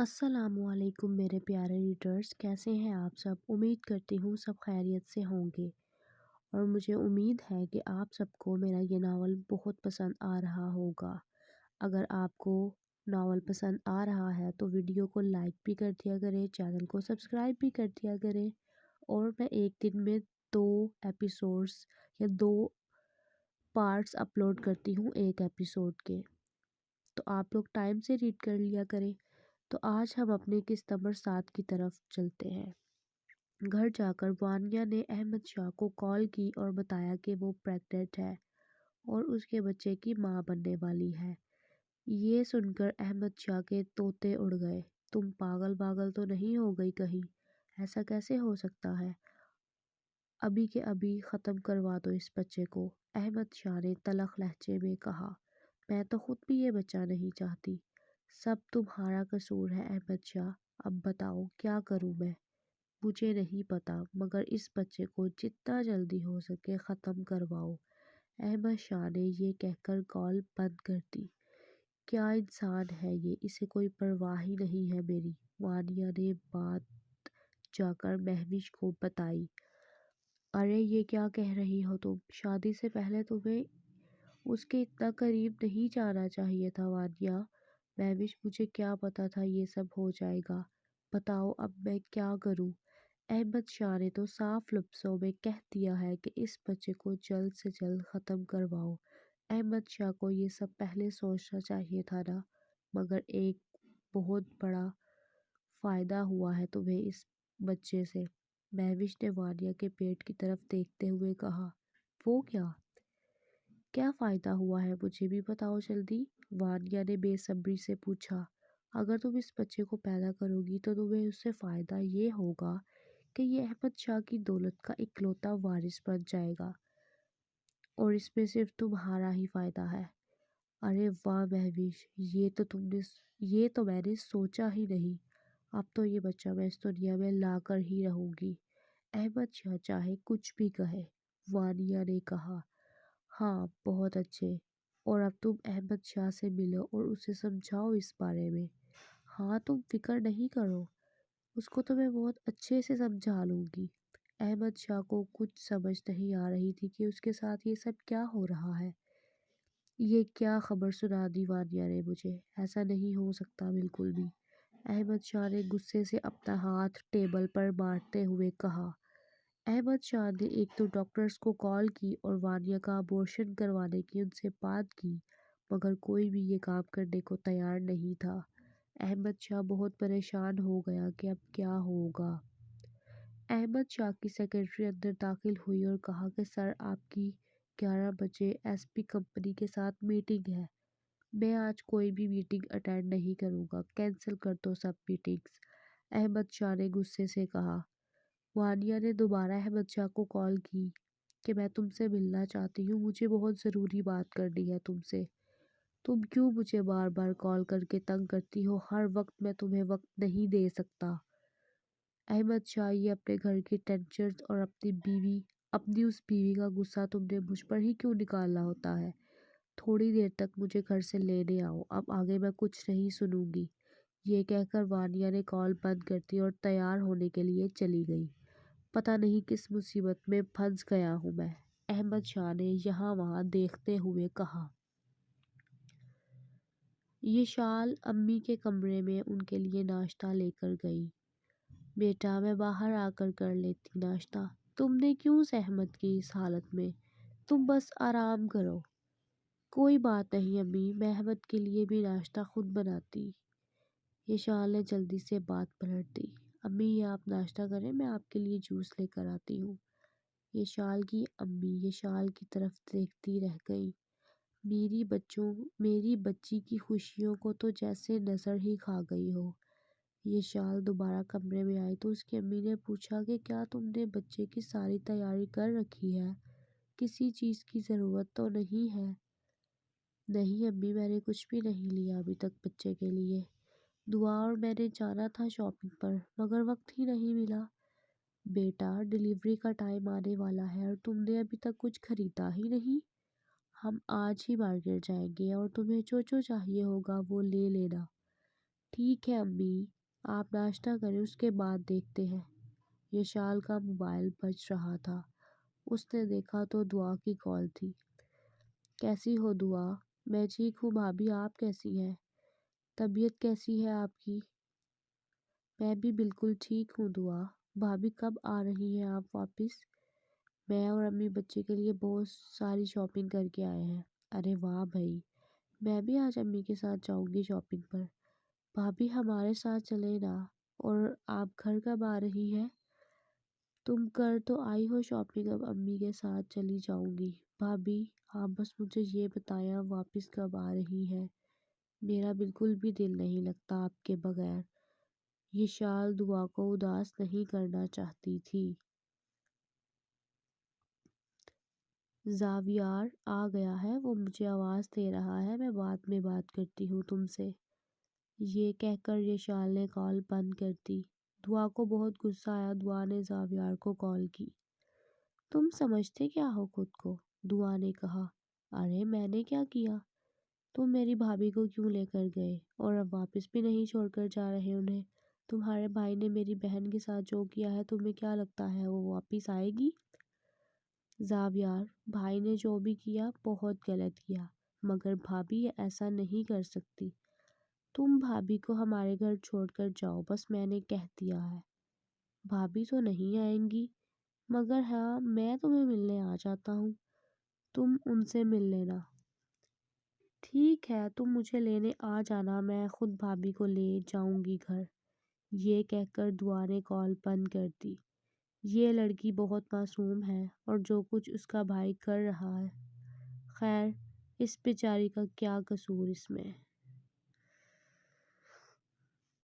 अस्सलाम वालेकुम मेरे प्यारे रीडर्स, कैसे हैं आप सब। उम्मीद करती हूँ सब खैरियत से होंगे और मुझे उम्मीद है कि आप सबको मेरा ये नावल बहुत पसंद आ रहा होगा। अगर आपको नावल पसंद आ रहा है तो वीडियो को लाइक भी कर दिया करें, चैनल को सब्सक्राइब भी कर दिया करें। और मैं एक दिन में 2 एपिसोड्स या 2 पार्ट्स अपलोड करती हूँ एक एपिसोड के, तो आप लोग टाइम से रीड कर लिया करें। तो आज हम अपने किस्त नंबर 7 की तरफ चलते हैं। घर जाकर वानिया ने अहमद शाह को कॉल की और बताया कि वो प्रेग्नेंट है और उसके बच्चे की मां बनने वाली है। ये सुनकर अहमद शाह के तोते उड़ गए। तुम पागल पागल तो नहीं हो गई कहीं? ऐसा कैसे हो सकता है? अभी के अभी ख़त्म करवा दो इस बच्चे को, अहमद शाह ने तलख लहजे में कहा। मैं तो खुद भी ये बच्चा नहीं चाहती। सब तुम्हारा कसूर है अहमद शाह। अब बताओ क्या करूं मैं? मुझे नहीं पता, मगर इस बच्चे को जितना जल्दी हो सके ख़त्म करवाओ। अहमद शाह ने ये कहकर कॉल बंद कर दी। क्या इंसान है ये, इसे कोई परवाह ही नहीं है मेरी, वानिया ने बात जाकर महविश को बताई। अरे ये क्या कह रही हो तुम? शादी से पहले तुम्हें उसके इतना करीब नहीं जाना चाहिए था वानिया। महविश, मुझे क्या पता था ये सब हो जाएगा। बताओ अब मैं क्या करूं? अहमद शाह ने तो साफ लफ्ज़ों में कह दिया है कि इस बच्चे को जल्द से जल्द ख़त्म करवाओ। अहमद शाह को ये सब पहले सोचना चाहिए था ना, मगर एक बहुत बड़ा फ़ायदा हुआ है तुम्हें इस बच्चे से। महविश ने वानिया के पेट की तरफ देखते हुए कहा। वो क्या? क्या फ़ायदा हुआ है, मुझे भी बताओ जल्दी, वानिया ने बेसब्री से पूछा। अगर तुम इस बच्चे को पैदा करोगी तो तुम्हें उससे फ़ायदा ये होगा कि ये अहमद शाह की दौलत का इकलौता वारिस बन जाएगा और इसमें सिर्फ तुम्हारा ही फ़ायदा है। अरे वाह महविश, ये तो मैंने सोचा ही नहीं। अब तो ये बच्चा मैं इस दुनिया में ला कर ही रहूँगी, अहमद शाह चाहे कुछ भी कहे, वानिया ने कहा। हाँ बहुत अच्छे। और अब तुम अहमद शाह से मिलो और उसे समझाओ इस बारे में। हाँ तुम फिक्र नहीं करो, उसको तो मैं बहुत अच्छे से समझा लूँगी। अहमद शाह को कुछ समझ नहीं आ रही थी कि उसके साथ ये सब क्या हो रहा है। ये क्या खबर सुना दी वानिया ने मुझे? ऐसा नहीं हो सकता बिल्कुल भी। अहमद शाह ने गुस्से से अपना हाथ टेबल पर मारते हुए कहा। अहमद शाह ने एक तो डॉक्टर्स को कॉल की और वानिया का अबॉर्शन करवाने की उनसे बात की, मगर कोई भी ये काम करने को तैयार नहीं था। अहमद शाह बहुत परेशान हो गया कि अब क्या होगा। अहमद शाह की सेक्रेटरी अंदर दाखिल हुई और कहा कि सर आपकी 11 बजे एसपी कंपनी के साथ मीटिंग है। मैं आज कोई भी मीटिंग अटेंड नहीं करूँगा, कैंसिल कर दो सब मीटिंग्स, अहमद शाह ने गुस्से से कहा। वानिया ने दोबारा अहमद शाह को कॉल की कि मैं तुमसे मिलना चाहती हूँ, मुझे बहुत ज़रूरी बात करनी है तुमसे। तुम क्यों मुझे बार बार कॉल करके तंग करती हो? हर वक्त मैं तुम्हें वक्त नहीं दे सकता। अहमद शाह, ये अपने घर की टेंशन और अपनी उस बीवी का गुस्सा तुमने मुझ पर ही क्यों निकालना होता है? थोड़ी देर तक मुझे घर से लेने आओ, अब आगे मैं कुछ नहीं सुनूंगी। ये कहकर वानिया ने कॉल बंद कर दी और तैयार होने के लिए चली गई। पता नहीं किस मुसीबत में फंस गया हूँ मैं, अहमद शाह ने यहाँ वहाँ देखते हुए कहा। ये शाल अम्मी के कमरे में उनके लिए नाश्ता लेकर गई। बेटा मैं बाहर आकर कर लेती नाश्ता, तुमने क्यों सहमत की इस हालत में? तुम बस आराम करो। कोई बात नहीं अम्मी, मैं अहमद के लिए भी नाश्ता खुद बनाती। ये शाल ने जल्दी से बात पलट दी। अम्मी ये आप नाश्ता करें, मैं आपके लिए जूस लेकर आती हूँ। ये शाल की अम्मी ये शाल की तरफ देखती रह गई। मेरी बच्ची की खुशियों को तो जैसे नज़र ही खा गई हो। ये शाल दोबारा कमरे में आई तो उसकी अम्मी ने पूछा कि क्या तुमने बच्चे की सारी तैयारी कर रखी है? किसी चीज़ की ज़रूरत तो नहीं है? नहीं अम्मी, मैंने कुछ भी नहीं लिया अभी तक बच्चे के लिए। दुआ और मैंने जाना था शॉपिंग पर, मगर वक्त ही नहीं मिला। बेटा डिलीवरी का टाइम आने वाला है और तुमने अभी तक कुछ खरीदा ही नहीं। हम आज ही मार्केट जाएंगे और तुम्हें जो जो चाहिए होगा वो ले लेना। ٹھیک ہے امی، آپ ناشتہ کریں، اس کے بعد دیکھتے ہیں۔ یشال کا موبائل بج رہا تھا۔ اس نے دیکھا تو دعا کی کال تھی۔ کیسی ہو دعا؟ میں ٹھیک ہوں بھابھی، آپ کیسی ہیں؟ طبیعت کیسی ہے آپ کی؟ میں بھی بالکل ٹھیک ہوں دعا۔ بھابھی کب آ رہی ہیں آپ واپس؟ میں اور امی بچے کے لیے بہت ساری شاپنگ کر کے آئے ہیں۔ ارے واہ بھائی، میں بھی آج امی کے ساتھ جاؤں گی شاپنگ پر۔ بھابھی ہمارے ساتھ چلے نا۔ اور آپ گھر کب آ رہی ہیں؟ تم کر تو آئی ہو شاپنگ، اب امی کے ساتھ چلی جاؤں گی۔ بھابھی آپ بس مجھے یہ بتایا واپس کب آ رہی ہیں؟ میرا بالکل بھی دل نہیں لگتا آپ کے بغیر۔ یہ شال دعا کو اداس نہیں کرنا چاہتی تھی۔ زاویار آ گیا ہے، وہ مجھے آواز دے رہا ہے، میں بعد میں بات کرتی ہوں تم سے۔ یہ کہہ کر یشال نے کال بند کر دی۔ دعا کو بہت غصہ آیا۔ دعا نے زاویار کو کال کی۔ تم سمجھتے کیا ہو خود کو؟ دعا نے کہا۔ ارے میں نے کیا کیا؟ تم میری بھابھی کو کیوں لے کر گئے اور اب واپس بھی نہیں چھوڑ کر جا رہے انہیں؟ تمہارے بھائی نے میری بہن کے ساتھ جو کیا ہے تمہیں کیا لگتا ہے وہ واپس آئے گی؟ زاویار، بھائی نے جو بھی کیا بہت غلط کیا، مگر بھابھی ایسا نہیں کر سکتی۔ تم بھابھی کو ہمارے گھر چھوڑ کر جاؤ، بس میں نے کہہ دیا ہے۔ بھابھی تو نہیں آئیں گی، مگر ہاں میں تمہیں ملنے آ جاتا ہوں، تم ان سے مل لینا۔ ٹھیک ہے، تم مجھے لینے آ جانا، میں خود بھابھی کو لے جاؤں گی گھر۔ یہ کہہ کر دعا نے کال بند کر دی۔ یہ لڑکی بہت معصوم ہے اور جو کچھ اس کا بھائی کر رہا ہے، خیر اس بیچاری کا کیا قصور اس میں؟